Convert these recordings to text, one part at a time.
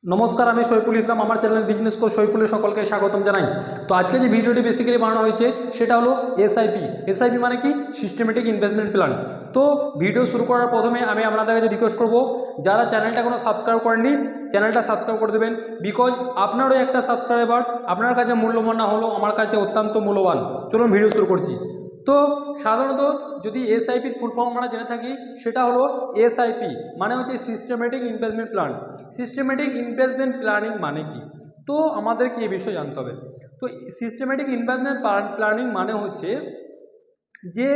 নমস্কার, আমি সৈফুল ইসলাম। আমার চ্যানেল বিজনেস কোচ সৈফুলে সকলকে স্বাগতম জানাই। তো আজকে যে ভিডিওটি বেসিক্যালি বানানো হয়েছে সেটা হলো এসআইপি। এসআইপি মানে কি? Systematic investment plan. তো ভিডিও শুরু করার প্রথমে আমি আপনাদের কাছে রিকোয়েস্ট করব, যারা চ্যানেলটা কোনো সাবস্ক্রাইব করেননি চ্যানেলটা সাবস্ক্রাইব করে দেবেন। বিকজ আপনারও একটা সাবস্ক্রাইবার আপনার কাছে মূল্যবান না হলেও আমার কাছে অত্যন্ত মূল্যবান। চলুন ভিডিও শুরু করছি। তো সাধারণত যদি এসআইপির ফুল ফর্ম আমরা জেনে থাকি সেটা হলো এসআইপি মানে হচ্ছে systematic investment plan. Systematic investment planning মানে কি? তো আমাদেরকে এই বিষয়ে জানতে হবে। তো সিস্টেমেটিক ইনভেস্টমেন্ট প্ল্যানিং মানে হচ্ছে যে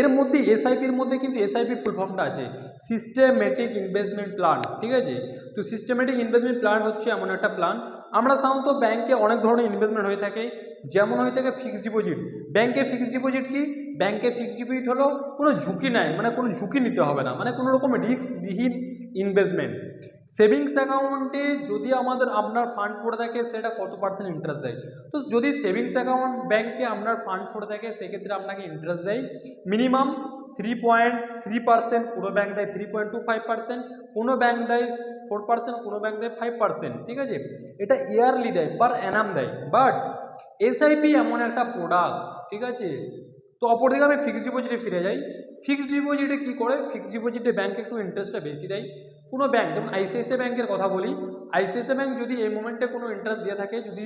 এর মধ্যে এসআইপির মধ্যে কিন্তু এসআইপির ফুল ফর্মটা আছে, সিস্টেমেটিক ইনভেস্টমেন্ট প্ল্যান। ঠিক আছে? তো সিস্টেমেটিক ইনভেস্টমেন্ট প্ল্যান হচ্ছে এমন একটা প্ল্যান, আমরা সাধারণত ব্যাংকে অনেক ধরনের ইনভেস্টমেন্ট হয়ে থাকে। যেমন হয়ে থাকে ফিক্সড ডিপোজিট। ব্যাংকে ফিক্সড ডিপোজিট কি? ব্যাংকে ফিক্সড ডিপোজিট হলো কোনো ঝুঁকি নাই, মানে কোনো ঝুঁকি নিতে হবে না, মানে কোনো রকম রিস্কবিহীন ইনভেস্টমেন্ট। সেভিংস অ্যাকাউন্টে যদি আপনার ফান্ড পড়ে থাকে সেটা কত পার্সেন্ট ইন্টারেস্ট দেয়? তো যদি সেভিংস অ্যাকাউন্ট ব্যাংকে আপনার ফান্ড পড়ে থাকে সেক্ষেত্রে আপনাকে ইন্টারেস্ট দেয় মিনিমাম 3.3%। কোনো ব্যাংক দেয় 3.25%, কোনো ব্যাংক দেয় 4%, কোনো ব্যাংক দেয় 5%। ঠিক আছে? এটা ইয়ারলি দেয়, পার অ্যানাম দেয়। বাট এসআইপি এমন একটা প্রোডাক্ট, ঠিক আছে? তো অপরদিকে আমি ফিক্সড ডিপোজিটে ফিরে যাই। ফিক্সড ডিপোজিটে কী করে? ফিক্সড ডিপোজিটে ব্যাংক একটু ইন্টারেস্টটা বেশি দেয়। কোনো ব্যাংক, যেমন আইসিআইসিআই ব্যাংকের কথা বলি, আইসিআইসিআই ব্যাংক যদি এই মোমেন্টে কোনো ইন্টারেস্ট দিয়ে থাকে, যদি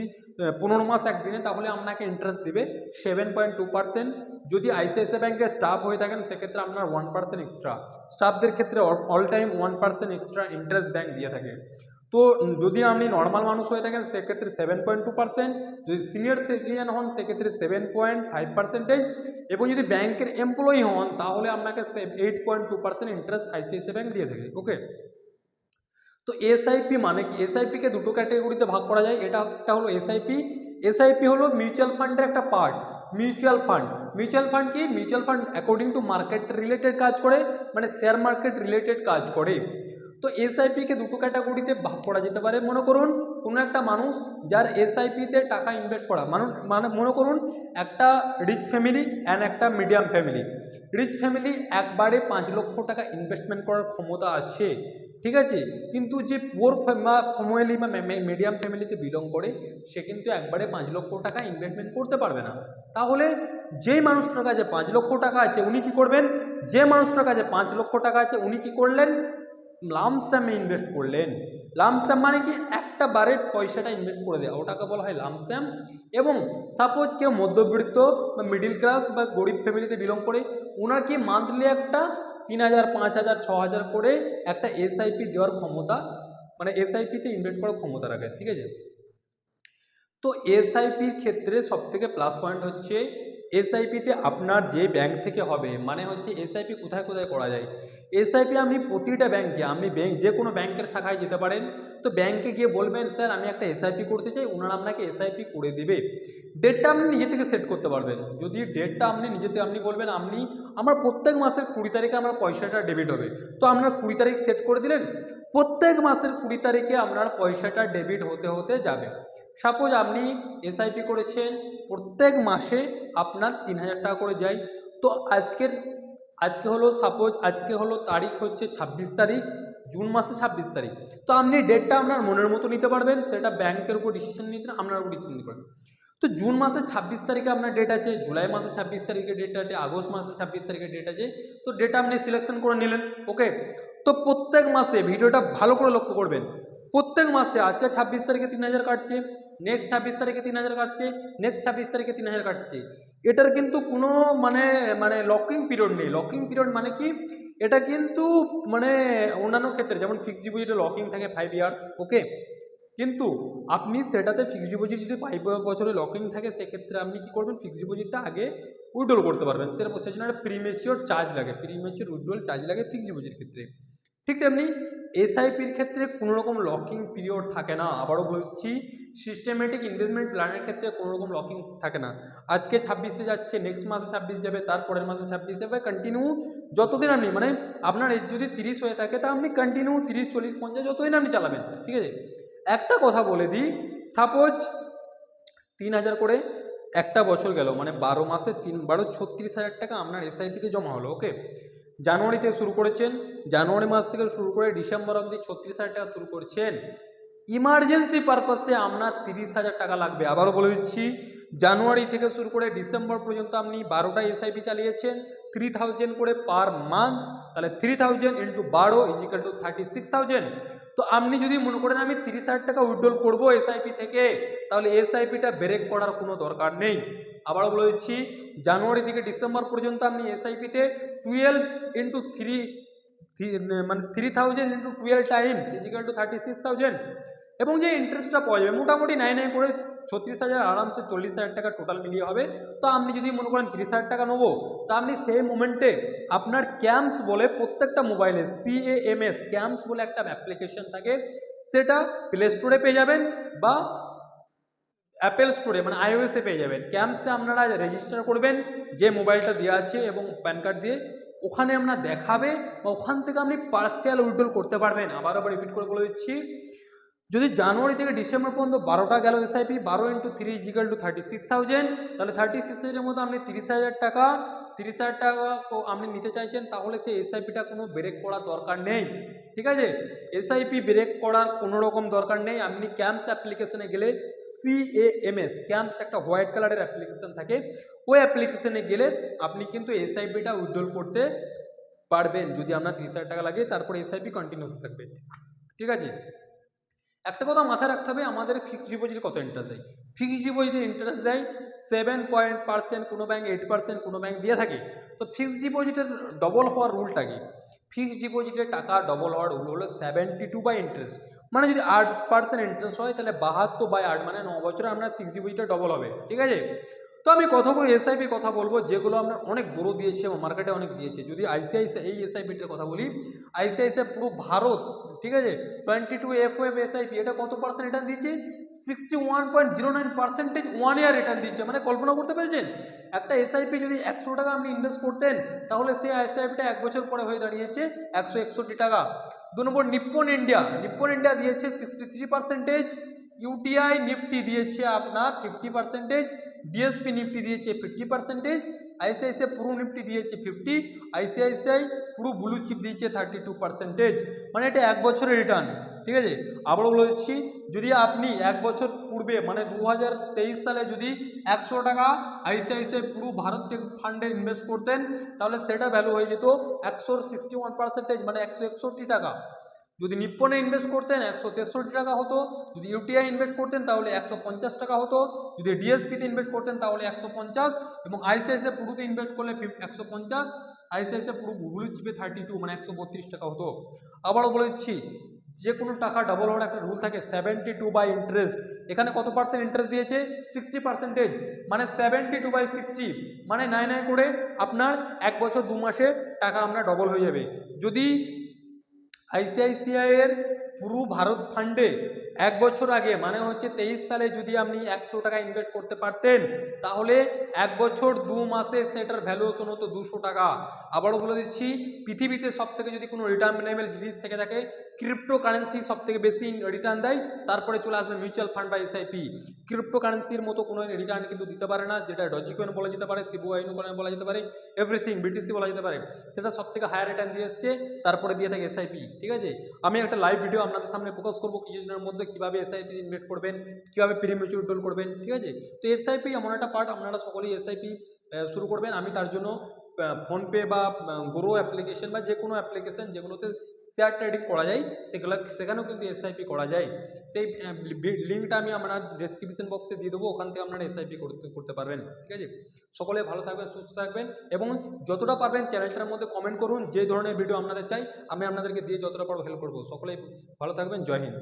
15 মাস একদিনে, তাহলে আপনাকে ইন্টারেস্ট দেবে 7.2%। যদি আইসিআইসিআই ব্যাংকে স্টাফ হয়ে থাকেন সেক্ষেত্রে আপনার 1% এক্সট্রা। স্টাফদের ক্ষেত্রে all time 1% extra interest bank দিয়ে থাকে। তো যদি আপনি নর্মাল মানুষ হয়ে থাকেন সেক্ষেত্রে 7.2%, যদি সিনিয়র সিটিজেন হন সেক্ষেত্রে 7.5%, এবং যদি ব্যাংকের এমপ্লয়ি হন তাহলে আপনাকে 8.2% ইন্টারেস্ট আইসিআইসিআই ব্যাংক দিয়ে থাকে। ওকে? তো এসআইপি মানে কি? এসআইপিকে দুটো ক্যাটাগরিতে ভাগ করা যায়। এটা একটা হলো এসআইপি। এসআইপি হলো মিউচুয়াল ফান্ডের একটা part. Mutual fund, mutual fund কি? Mutual fund according to market related কাজ করে, মানে শেয়ার মার্কেট রিলেটেড কাজ করে। তো এসআইপিকে দুটো ক্যাটাগরিতে ভাগ করা যেতে পারে। মনে করুন কোনো একটা মানুষ যার এসআইপিতে টাকা ইনভেস্ট করা, মানে মনে করুন একটা রিচ ফ্যামিলি অ্যান্ড একটা মিডিয়াম ফ্যামিলি। রিচ ফ্যামিলি একবারে 5 লক্ষ টাকা ইনভেস্টমেন্ট করার ক্ষমতা আছে, ঠিক আছে? কিন্তু যে পুয়ার ফ্যামিলি বা মিডিয়াম ফ্যামিলিতে বিলং করে সে কিন্তু একবারে 5 লক্ষ টাকা ইনভেস্টমেন্ট করতে পারবে না। তাহলে যেই মানুষটার কাছে 5 লক্ষ টাকা আছে উনি কি করবেন? যে মানুষটার কাছে 5 লক্ষ টাকা আছে উনি কি করলেন? লামসামে ইনভেস্ট করলেন। লামসাম মানে কি? একটা বারে পয়সাটা ইনভেস্ট করে দেওয়া, ওটাকে বলা হয় লামসাম। এবং সাপোজ কেউ মধ্যবিত্ত বা মিডিল ক্লাস বা গরিব ফ্যামিলিতে বিলং করে, ওনার কি মান্থলি একটা 3,000, 5,000, 6,000 করে একটা এসআইপি দেওয়ার ক্ষমতা, মানে এসআইপিতে ইনভেস্ট করার ক্ষমতা রাখে। ঠিক আছে? তো এসআইপির ক্ষেত্রে সবথেকে প্লাস পয়েন্ট হচ্ছে এসআইপিতে আপনার যে ব্যাংক থেকে হবে, মানে হচ্ছে এসআইপি কোথায় কোথায় করা যায়। এসআইপি আপনি প্রতিটা ব্যাংকে, আপনি যে কোনো ব্যাংকের শাখায় যেতে পারেন। তো ব্যাংকে গিয়ে বলবেন স্যার আমি একটা এসআইপি করতে চাই, ওনারা আপনাকে এসআইপি করে দেবে। ডেটটা আপনি নিজে থেকে সেট করতে পারবেন। যদি ডেটটা আপনি বলবেন আমার প্রত্যেক মাসের 20 তারিখে আমার পয়সাটা ডেবিট হবে, তো আপনার 20 তারিখ সেট করে দিলেন। প্রত্যেক মাসের 20 তারিখে আপনার পয়সাটা ডেবিট হতে হতে যাবে। সাপোজ আপনি এসআইপি করেছেন, প্রত্যেক মাসে আপনার 3,000 টাকা করে যায়। তো আজকে হলো তারিখ হচ্ছে 26 তারিখ, জুন মাসে 26 তারিখ। তো আপনি ডেটটা আপনার মনের মতো নিতে পারবেন, সেটা ব্যাংকের উপর ডিসিশন নিতে, আপনার উপর ডিসিশন নিতে পারবেন। তো জুন মাসে 26 তারিখে আপনার ডেট আছে, জুলাই মাসে 26 তারিখে ডেট আছে, আগস্ট মাসে 26 তারিখে ডেট আছে। তো ডেটা আপনি সিলেকশন করে নিলেন। ওকে? তো প্রত্যেক মাসে, ভিডিওটা ভালো করে লক্ষ্য করবেন, প্রত্যেক মাসে আজকে 26 তারিখে 3,000 কাটছে, নেক্সট 26 তারিখে 3,000 কাটছে, নেক্সট 26 তারিখে 3,000 কাটছে। এটার কিন্তু কোনো মানে মানে লকিং পিরিয়ড নেই। লকিং পিরিয়ড মানে কি? এটা কিন্তু মানে অন্যান্য ক্ষেত্রে যেমন ফিক্সড ডিপোজিটে লকিং থাকে 5 ইয়ার্স। ওকে? কিন্তু আপনি সেটাতে ফিক্সড ডিপোজিট যদি 5 বছরে লকিং থাকে সেক্ষেত্রে আপনি কি করবেন? ফিক্সড ডিপোজিটটা আগে উইথড্রল করতে পারবেন। সেজন্য একটা প্রিমেচিওর চার্জ লাগে, প্রিমেচিওর উইথড্রল চার্জ লাগে ফিক্সড ডিপোজিটের ক্ষেত্রে। ঠিক তেমনি এসআইপির ক্ষেত্রে কোনো রকম লকিং পিরিয়ড থাকে না। আবারও বলছি, সিস্টেমেটিক ইনভেস্টমেন্ট প্ল্যানের ক্ষেত্রে কোনো রকম লকিং থাকে না। আজকে 26-এ যাচ্ছে, নেক্সট মাসে 26 যাবে, তারপরের মাসে 26 যাবে, কন্টিনিউ যতদিন আপনি, মানে আপনার এজ যদি 30 হয়ে থাকে তা আপনি কন্টিনিউ 30, 40, 50 যতদিন আপনি চালাবেন। ঠিক আছে? একটা কথা বলে দিই, সাপোজ 3,000 করে একটা বছর গেল, মানে 12 মাসে 3 × 12 36,000 টাকা আপনার এসআইপিতে জমা হলো। ওকে? জানুয়ারিতে শুরু করেছেন, জানুয়ারি মাস থেকে শুরু করে ডিসেম্বর অবধি 36,000 টাকা শুরু করছেন। ইমার্জেন্সি পারপাসে আপনার 30,000 টাকা লাগবে। আবারও বলে দিচ্ছি, জানুয়ারি থেকে শুরু করে ডিসেম্বর পর্যন্ত আপনি 12টা এসআইপি চালিয়েছেন 3000 করে পার মান্থ, তাহলে 3000 ইন্টু 12 ইজিক্যাল টু 36,000। তো আপনি যদি মনে করেন আমি 30,000 টাকা উইথড্রল করবো এসআইপি থেকে, তাহলে এসআইপিটা ব্রেক করার কোনো দরকার নেই। আবারও বলে দিচ্ছি, জানুয়ারি থেকে ডিসেম্বর পর্যন্ত আপনি এসআইপিতে 12 ইন্টু 3 মানে 3000 ইন্টু 12 টাইমস ইজিক্যাল টু 36,000, এবং যে ইন্টারেস্টটা পাওয়া যাবে মোটামুটি 9 করে 36,000, আরামসে 40,000 টাকা টোটাল মিলিয়ে হবে। তো আপনি যদি মনে করেন 30,000 টাকা নেবো, তা আপনি সেই মোমেন্টে আপনার ক্যাম্পস বলে প্রত্যেকটা মোবাইলে CAMS ক্যাম্পস বলে একটা অ্যাপ্লিকেশন থাকে, সেটা প্লে স্টোরে পেয়ে যাবেন বা অ্যাপেল স্টোরে মানে iOS-এ পেয়ে যাবেন। ক্যাম্পসে আপনারা রেজিস্টার করবেন যে মোবাইলটা দেওয়া আছে এবং প্যান কার্ড দিয়ে, ওখানে আপনার দেখাবে বা ওখান থেকে আপনি পার্সিয়াল উইথড্রল করতে পারবেন। আবার রিপিট করে বলে দিচ্ছি, যদি জানুয়ারি থেকে ডিসেম্বর পর্যন্ত 12টা গেল এসআইপি, 12 ইন্টু 3 ইজিক্যাল টু 36,000, তাহলে 36,000-এর মতো আপনি 30,000 টাকা আপনি নিতে চাইছেন, তাহলে সেই এসআইপিটা কোনো ব্রেক করার দরকার নেই। ঠিক আছে, এসআইপি ব্রেক করার কোনো রকম দরকার নেই। আপনি ক্যাম্পস অ্যাপ্লিকেশনে গেলে CAMS ক্যাম্পস একটা হোয়াইট কালারের অ্যাপ্লিকেশন থাকে, ওই অ্যাপ্লিকেশনে গেলে আপনি কিন্তু এসআইপিটা উইথড্রল করতে পারবেন। যদি আপনার 30,000 টাকা লাগে, তারপরে এসআইপি কন্টিনিউ হতে থাকবে। ঠিক আছে, একটা কথা মাথায় রাখতে হবে, আমাদের ফিক্সড ডিপোজিটে কত ইন্টারেস্ট দেয়। ফিক্সড ডিপোজিটে ইন্টারেস্ট দেয় 7%, কোনো ব্যাংক 8%, কোনো ব্যাংক দিয়ে থাকে। তো ফিক্সড ডিপোজিটের ডবল হওয়ার রুলটা কি? ফিক্সড ডিপোজিটের টাকা ডবল হওয়ার রুল হলো 72 ইন্টারেস্ট, মানে যদি 8% ইন্টারেস্ট হয়, তাহলে 72/8 মানে 9 বছরে আপনার ফিক্সড ডিপোজিটটা ডবল হবে। ঠিক আছে, তো আমি কতগুলো এসআইপি কথা বলবো যেগুলো আপনার অনেক বড় দিয়েছে এবং মার্কেটে অনেক দিয়েছে। যদি আইসিআইসিআই এই এসআইপিটার কথা বলি, আইসিআইসিআই পুরো ভারত, ঠিক আছে, 22FOF এসআইপি, এটা কত পার্সেন্ট রিটার্ন দিচ্ছে? 61.09% 1 ইয়ার রিটার্ন দিচ্ছে। মানে কল্পনা করতে পেরেছেন, একটা এসআইপি যদি 100 টাকা আপনি ইনভেস্ট করতেন, তাহলে সেই এসআইপিটা 1 বছর পরে হয়ে দাঁড়িয়েছে 161 টাকা। 2 নম্বর নিপ্পন ইন্ডিয়া দিয়েছে 63%, ইউটিআই নিফটি দিয়েছে আপনার 50%, ডিএসপি নিফটি দিয়েছে 50%, আইসিআইসিআই পুরো নিফটি দিয়েছে 50, আইসিআইসিআই পুরো ব্লু চিপ দিয়েছে 32%। মানে এটা 1 বছরের রিটার্ন। ঠিক আছে, আবারও বলেছি, যদি আপনি 1 বছর পূর্বে মানে 2023 সালে যদি 100 টাকা আইসিআইসিআই পুরো ভারত টেক ফান্ডে ইনভেস্ট করতেন, তাহলে সেটা ভ্যালু হয়ে যেত 161%, মানে 161 টাকা। যদি নিপ্পনে ইনভেস্ট করতেন 163 টাকা হতো, যদি ইউটিআই ইনভেস্ট করতেন তাহলে 150 টাকা হতো, যদি ডিএসপিতে ইনভেস্ট করতেন তাহলে 150, এবং আইসিআইসিআই পুরোতে ইনভেস্ট করলে 150, আইসিআইসিআই পুরো ব্লু চিপে 32 মানে 132 টাকা হতো। আবারও বলেছি, যে কোনো টাকা ডবল হওয়ার একটা রুল থাকে 72 ইন্টারেস্ট। এখানে কত পার্সেন্ট ইন্টারেস্ট দিয়েছে? 60%, মানে 72/60, মানে 9 করে আপনার 1 বছর 2 মাসে টাকা আপনার ডবল হয়ে যাবে। যদি আইসিআইসিআই এর পুরো ভারত ফান্ডে 1 বছর আগে মানে হচ্ছে 23 সালে যদি আপনি 100 টাকা ইনভেস্ট করতে পারতেন, তাহলে 1 বছর 2 মাসে সেটার ভ্যালুয়েশন হতো 200 টাকা। আবারও বলে দিচ্ছি, পৃথিবীতে সবথেকে যদি কোনো রিটার্নেবল জিনিস থেকে থাকে, ক্রিপ্টো কারেন্সি সবথেকে বেশি রিটার্ন দেয়, তারপরে চলে আসবে মিউচুয়াল ফান্ড বা এসআইপি। ক্রিপ্টো কারেন্সির মতো কোনো রিটার্ন কিন্তু দিতে পারে না, যেটা ডজিকয়েন বলা যেতে পারে, শিবু আইনু কয়েন বলা যেতে পারে, এভরিথিং বিটিসি বলা যেতে পারে, সেটা সবথেকে হায়ার রিটার্ন দিয়ে এসছে, তারপরে দিয়ে থাকে এসআইপি। ঠিক আছে, আমি একটা লাইভ ভিডিও আপনাদের সামনে ফোকাস করবো কিছুদিনের মধ্যে, কীভাবে এসআইপি ইনভেস্ট করবেন, কীভাবে প্রিমিউচুয়াল উইথড্রল করবেন। ঠিক আছে, তো এসআইপি এমন একটা পার্ট, আপনারা সকলেই এসআইপি শুরু করবেন। আমি তার জন্য ফোনপে বা গ্রো অ্যাপ্লিকেশন বা যে কোনো অ্যাপ্লিকেশন যেগুলোতে শেয়ার ট্রেডিং করা যায়, সেখানেও কিন্তু এসআইপি করা যায়। সেই লিঙ্কটা আমি আপনার ডেসক্রিপশন বক্সে দিয়ে দেবো, ওখান থেকে আপনারা এসআইপি করতে পারবেন। ঠিক আছে, সকলে ভালো থাকবেন, সুস্থ থাকবেন, এবং যতটা পারবেন চ্যানেলটার মধ্যে কমেন্ট করুন যে ধরনের ভিডিও আপনাদের চাই, আমি আপনাদেরকে দিয়ে যতটা পারবো হেল্প করবো। সকলেই ভালো থাকবেন, জয় হিন্দ।